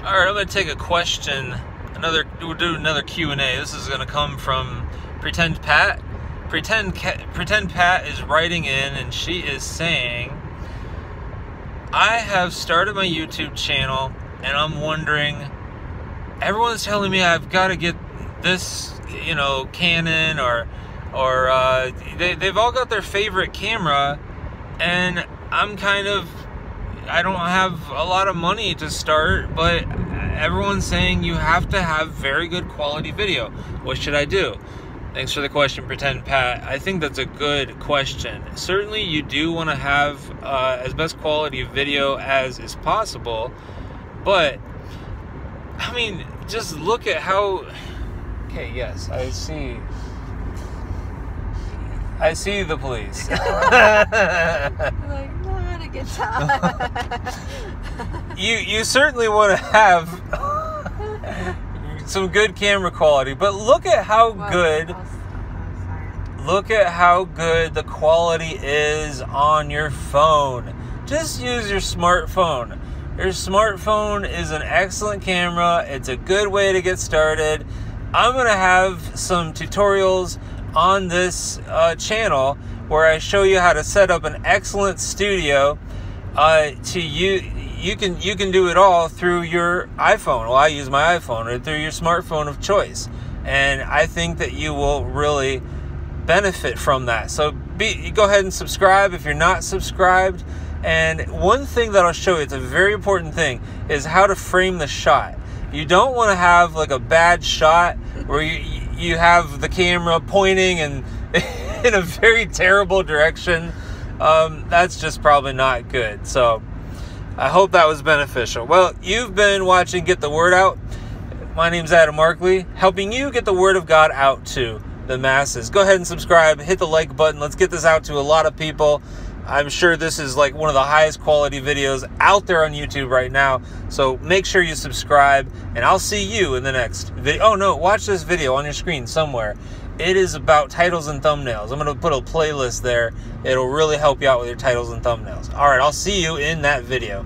All right, I'm going to take a question. We'll do another Q&A. This is going to come from Pretend Pat. Pretend Pat is writing in, and she is saying, I have started my YouTube channel, and I'm wondering, everyone's telling me I've got to get this, Canon, or they've all got their favorite camera, and I don't have a lot of money to start, but everyone's saying you have to have very good quality video. What should I do? Thanks for the question, Pretend Pat. I think that's a good question. Certainly you do want to have as best quality of video as is possible, but I mean, just look at how... Okay, yes, I see the police. Like, not a good time. You certainly want to have some good camera quality, but look at how good the quality is on your phone. Just use your smartphone. Your smartphone is an excellent camera. It's a good way to get started. I'm going to have some tutorials on this channel where I show you how to set up an excellent studio. You can do it all through your iPhone. Well, I use my iPhone, or through your smartphone of choice, and I think that you will really benefit from that. So go ahead and subscribe if you're not subscribed. And one thing that I'll show you, it's a very important thing, is how to frame the shot. You don't want to have like a bad shot where you have the camera pointing and in a very terrible direction. That's just probably not good. So I hope that was beneficial. Well, you've been watching Get the Word Out. My name's Adam Markley, helping you get the Word of God out to the masses. Go ahead and subscribe, hit the like button. Let's get this out to a lot of people. I'm sure this is like one of the highest quality videos out there on YouTube right now. So make sure you subscribe, and I'll see you in the next video. Oh no, watch this video on your screen somewhere. It is about titles and thumbnails. I'm going to put a playlist there. It'll really help you out with your titles and thumbnails. All right, I'll see you in that video.